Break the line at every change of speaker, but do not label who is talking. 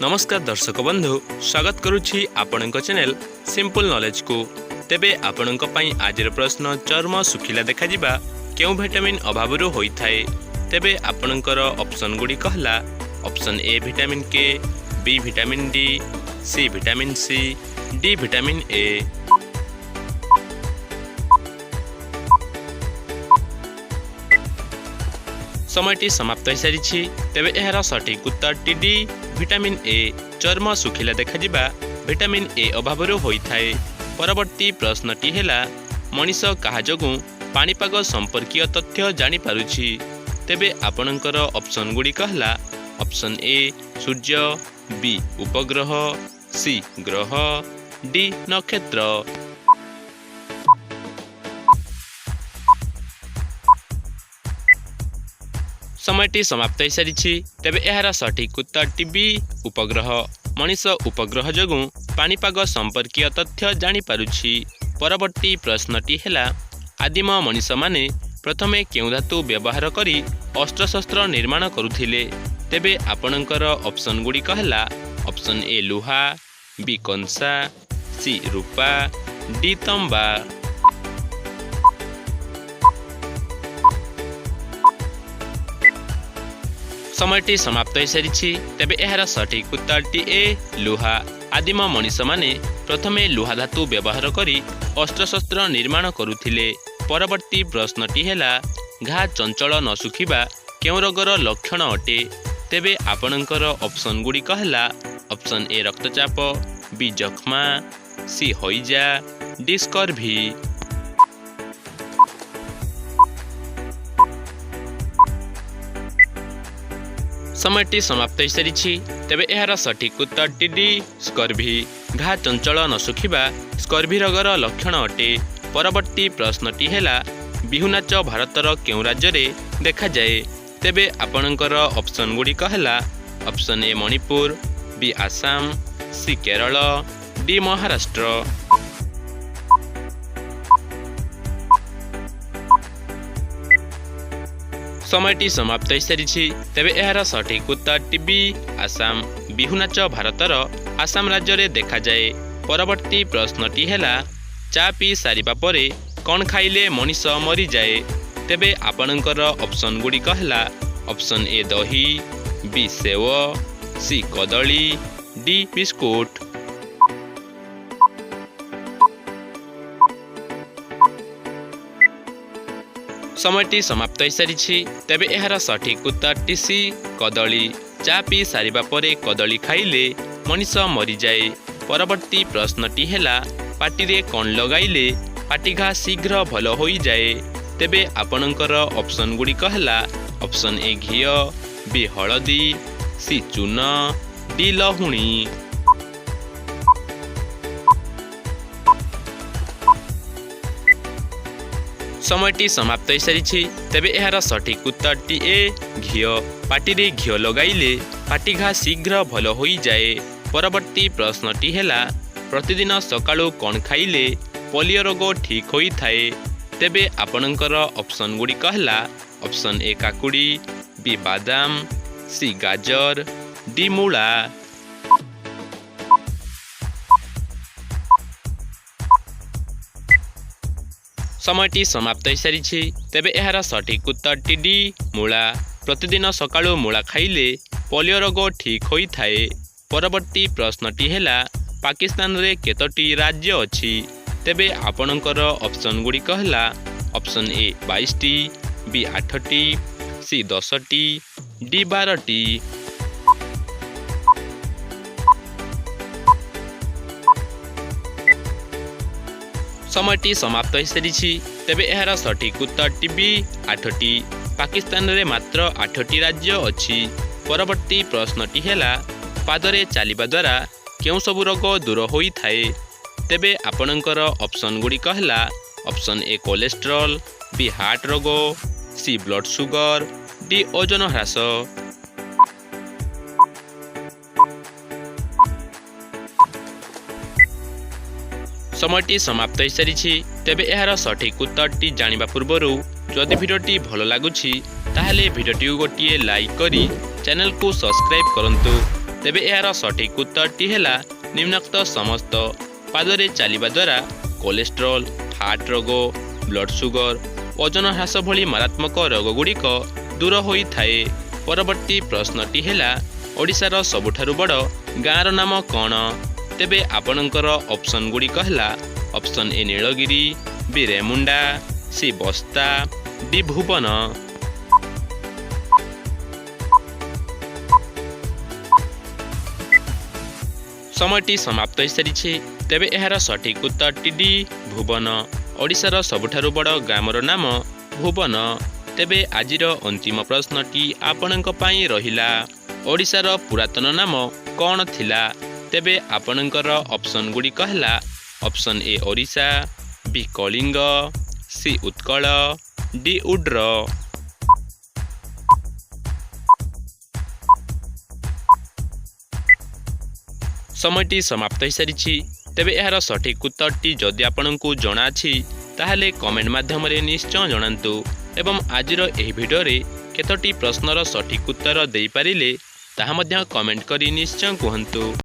नमस्कार दर्शक बंधु स्वागत करुछि आपणक चैनल सिंपल नॉलेज को। तेबे आपणक पई आजिर प्रश्न चर्म सुखिला देखा जिबा केउ विटामिन अभाव होई थाए। तेबे आपणकर ऑप्शन गुडी कहला option A vitamin K, B vitamin D, C vitamin C, D vitamin A. समयटी समाप्त हो सारी। तेबे एहार सठिक उत्तर डी विटामिन ए चर्म सुखिला देखा जिबा विटामिन ए अभाव होई थाए। परवर्ती प्रश्नटी हेला मनीष कहा जोगु पाणीपाग संपर्कीय तथ्य जानी पारुछि। तेबे आपणकर ऑप्शन गुडी कहला ऑप्शन ए सूर्य, बी उपग्रह, सी ग्रह, डी नक्षत्र। समयटी समाप्त हो सारी। तेबे एहार सठिक उत्तर बी उपग्रह। मनीष उपग्रह जोगु पाणीपाग संपर्कीय तथ्य जानी पारुछि। परवर्ती प्रश्नटी हेला आदिम मनीष माने प्रथमे केउ धातु व्यवहार करी अस्त्रशस्त्र निर्माण करुथिले। तेबे आपणकर ऑप्शन गुडी कहला ऑप्शन ए लुहा, बी कंसा, सी रूपा, डी तंबा। समयटी समाप्त हो सारी। तेबे एहार सठिक उत्तर ए लुहा। आदिम मनीष माने प्रथमे लुहा धातु व्यवहार करी अस्त्रशस्त्र निर्माण करुथिले। परवर्ती प्रश्नटी हेला घा चंचल न सुखिबा केउ रोगर लक्षण अटे। तेबे आपणकर ऑप्शन गुडी कहला ऑप्शन ए रक्तचाप, बी जख्मा, सी हईजा, डी स्कर्वी। समयटी समाप्त हो सारी। तेबे एहार सठिक उत्तर डी स्कर्वी। घा चंचल न सुखिबा स्कर्वी रोगर लक्षण अटे। परवर्ती प्रश्नटी हेला बिहु नाच भारतर केउ राज्य रे देखा जाए। तेबे आपणकर ऑप्शन गुडी कहला option A Manipur, B Assam, C Kerala, D Maharashtra. समयटी समाप्त हो सारी। तेबे एहार सठिक उत्तर बी आसाम। बिहु नाच भारतर आसाम राज्य रे देखा जाए। परवर्ती प्रश्नटी हेला चा पी सारिबा परे कौन खाइले मनीष मरी जाए। तेबे आपणकर ऑप्शन गुडी कहला ऑप्शन ए दही, बी सेव, सी कदली, डी बिस्कुट। समयटी समाप्त हो सारी। तेबे एहार सठिक उत्तर सी कदली। चा पी सारिबा परे कदली खाइले मनीष मरी जाए। परवर्ती प्रश्नटी हेला पाटिरे कौन लगाइले पाटिघा शीघ्र भल होई जाए। तेबे आपणकर ऑप्शन गुडी कहला ऑप्शन ए घी, बी हलदी, सी चून, डी लहुणी। समयटी समाप्त हो सारी। तेबे एहार सठिक उत्तर ए घी। पाटिरे घी लगाइले पाटिघा शीघ्र भल होई जाए। परवर्ती प्रश्नटी हेला प्रतिदिन सकाळु कौन खाइले पोलियो रोग ठीक होई थाए। तेबे आपणकर ऑप्शन गुडी कहला ऑप्शन ए काकुड़ी, बी बादाम, सी गाजर, डी मूला। समयटी समाप्त हो सारी। तेबे एहार सठिक उत्तर डी मूला। प्रतिदिन सकाळु मूला खाइले पोलियो रोग ठीक होई थाए। परवर्ती प्रश्नटी हेला पाकिस्तान रे केतोटी राज्य अछि। तेबे आपणकर ऑप्शन गुडी कहला ऑप्शन ए 22टी, बी 8टी, सी 10टी, डी 12टी। समयटी समाप्त हो सारी। तेबे एहार सठिक उत्तर बी 8टी। पाकिस्तान रे मात्र 8टी राज्य अछि। परवर्ती प्रश्नटी हेला पादरे चलिबा द्वारा केउ सबु रोग दूर होई थाए। तेबे आपणकर ऑप्शन गुडी कहला option A cholesterol, B heart रोग, C blood sugar, D ozone ह्रास। समयटी समाप्त हो सारी। तेबे एहार सठिक उत्तरटी जानिबा पूर्वरु जदि भिडियोटी भल लागुछि ताहेले भिडियोटी गोटिए लाइक करी चैनल को सब्सक्राइब करंतु। ତେବେ ଏହାର ସଠିକ୍ ଉତ୍ତରଟି ହେଲା ନିମ୍ନୋକ୍ତ ସମସ୍ତ। ପାଦରେ ଚାଲିବା ଦ୍ୱାରା କୋଲେଷ୍ଟ୍ରଲ୍, ହାର୍ଟ ରୋଗ, ବ୍ଲଡ୍ ସୁଗର, ଓଜନ ହ୍ରାସ ଭଳି ମାରାତ୍ମକ ରୋଗଗୁଡ଼ିକ ଦୂର ହୋଇଥାଏ। ପରବର୍ତ୍ତୀ ପ୍ରଶ୍ନଟି ହେଲା ଓଡ଼ିଶାର ସବୁଠାରୁ ବଡ଼ ଗାଁର ନାମ କ'ଣ? ତେବେ ଆପଣଙ୍କର ଅପସନ୍ ଗୁଡ଼ିକ ହେଲା option A Nilgiri, B Remuna, C Basta, D Bhuban. ସମୟଟି ସମାପ୍ତ ହୋଇସାରିଛି। ତେବେ ଏହାର ସଠିକ୍ ଉତ୍ତରଟି ଡି ଭୁବନ। ଓଡ଼ିଶାର ସବୁଠାରୁ ବଡ଼ ଗ୍ରାମର ନାମ ଭୁବନ। ତେବେ ଆଜିର ଅନ୍ତିମ ପ୍ରଶ୍ନଟି ଆପଣଙ୍କ ପାଇଁ ରହିଲା ଓଡ଼ିଶାର ପୁରାତନ ନାମ କ'ଣ ଥିଲା? ତେବେ ଆପଣଙ୍କର ଅପସନ୍ ଗୁଡ଼ିକ ହେଲା option A Odisha, B Kalinga, C Utkal, D Odra. ସମୟଟି ସମାପ୍ତ ହୋଇସାରିଛି। ତେବେ ଏହାର ସଠିକ୍ ଉତ୍ତରଟି ଯଦି ଆପଣଙ୍କୁ ଜଣାଅଛି ତାହେଲେ କମେଣ୍ଟ ମାଧ୍ୟମରେ ନିଶ୍ଚୟ ଜଣାନ୍ତୁ ଏବଂ ଆଜିର ଏହି ଭିଡ଼ିଓରେ କେତୋଟି ପ୍ରଶ୍ନର ସଠିକ୍ ଉତ୍ତର ଦେଇପାରିଲେ ତାହା ମଧ୍ୟ କମେଣ୍ଟ କରି ନିଶ୍ଚୟ କୁହନ୍ତୁ।